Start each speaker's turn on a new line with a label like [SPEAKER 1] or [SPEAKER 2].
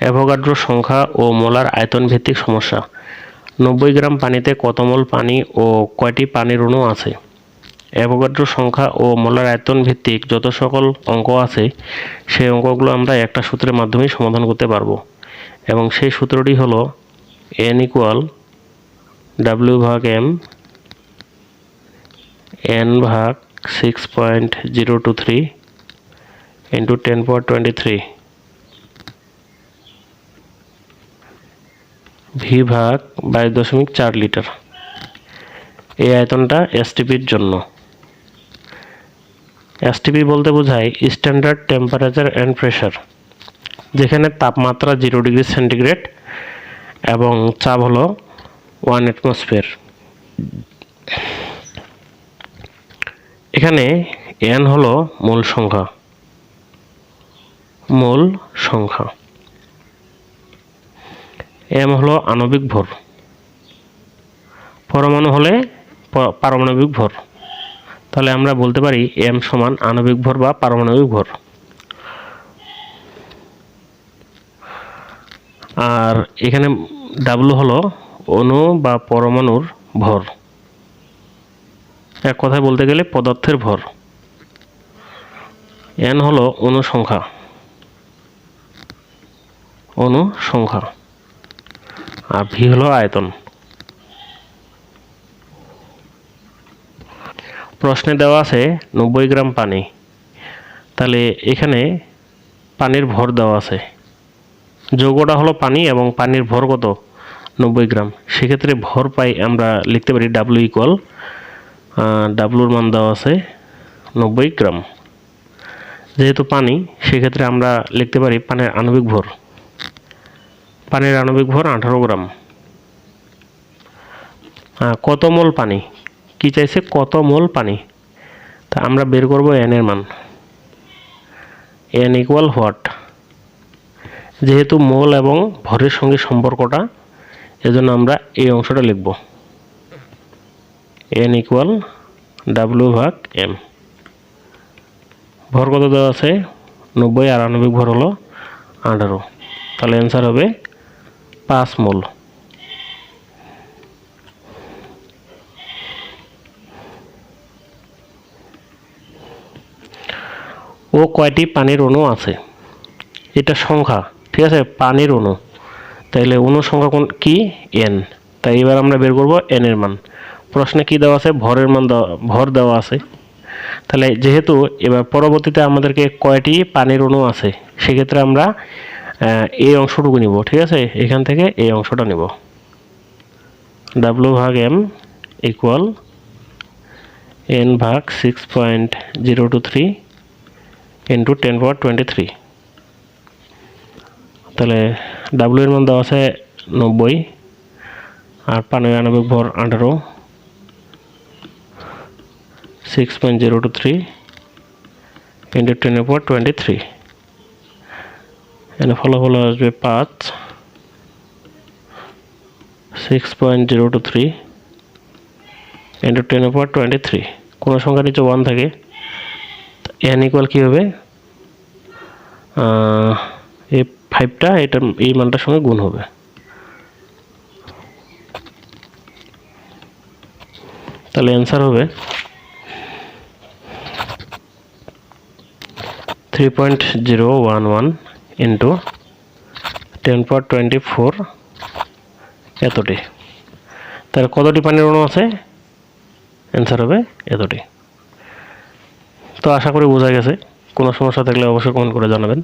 [SPEAKER 1] Avogadro সংখ্যা ও molar আয়তন ভিত্তিক সমস্যা। 90 গ্রাম পানিতে কত মোল পানি ও কয়টি পানির অণু আছে? অ্যাভোগাড্রো সংখ্যা ও মোলার আয়তন ভিত্তিক যত সকল অঙ্ক আছে সেই অঙ্কগুলো আমরা একটা সূত্রের মাধ্যমেই সমাধান করতে পারবো, এবং সেই সূত্রটি হলো n = W/m n ভাগ 6.023 × 10^23 v ভাগ 22.4 লিটার। এই আয়তনটা এসটিপির জন্য। এসটিপি বলতে বোঝায় স্ট্যান্ডার্ড টেম্পারেচার অ্যান্ড প্রেশার, যেখানে তাপমাত্রা 0 ডিগ্রি সেন্টিগ্রেড এবং চাপ হলো 1 অ্যাটমসফিয়ার। এখানে n হলো মোল সংখ্যা, m হলো আণবিক ভর, পরমাণু হলে পারমাণবিক ভর। তাহলে আমরা বলতে পারি m সমান আণবিক ভর বা পারমাণবিক ভর। আর এখানে W হলো অণু বা পরমাণুর ভর, এক কথায় বলতে গেলে পদার্থের ভর। n হলো অণু সংখ্যা, আর v হলো আয়তন। প্রশ্নে দেওয়া আছে 90 গ্রাম পানি, তাহলে এখানে পানির ভর দেওয়া আছে। যৌগটা হলো পানি এবং পানির ভর কত? 90 গ্রাম। সেক্ষেত্রে ভর পাই আমরা লিখতে পারি W = Wর মান দেওয়া আছে 90 গ্রাম। যেহেতু পানি, সেক্ষেত্রে আমরা লিখতে পারি পানির আণবিক ভর। পানির আণবিক ভর 18 গ্রাম। কত মোল পানি? কি চাইছে? কত মোল পানি। তা আমরা বের করব n এর মান। n = what? যেহেতু মোল এবং ভরের সঙ্গে সম্পর্কটা, এজন্য আমরা এই অংশটা লিখব। n = W/m। ভর কত দেওয়া আছে? 90, আর আণবিক ভর হলো 18। তাহলে অ্যান্সার হবে 5 মোল। ও কয়টি পানির অণু আছে? এটা সংখ্যা, ঠিক আছে, পানির অণু। তাইলে অণু সংখ্যা কি? n। তাই এবার আমরা বের করব n এর মান। প্রশ্নে কি দেওয়া আছে? ভর দেওয়া আছে। তাহলে যেহেতু এবার পরবর্তীতে আমাদেরকে কয়টি পানির অণু আছে, সেক্ষেত্রে আমরা এই অংশটুকু নিব, ঠিক আছে, এখান থেকে এই অংশটা নিব। W/m = n ভাগ 6.023 × 10^23। তাহলে W এর মান দেওয়া আছে 90, আর পানির আণবিক ভর 18, 6.023 × 10^23। এখানে ফলাফল আসবে 5। 6.023 × 10^23। কোন সংখ্যা নিচে 1 থাকে, n = কি হবে? এই 5টা এই মানটার সঙ্গে গুণ হবে। তাহলে অ্যান্সার হবে 3.011 × 10^24 এতটি। তাহলে কতটি পানির অণু আছে? অ্যান্সার হবে এতটি। তো আশা করি বোঝা গেছে। কোনো সমস্যা থাকলে অবশ্যই কমেন্ট করে জানাবেন।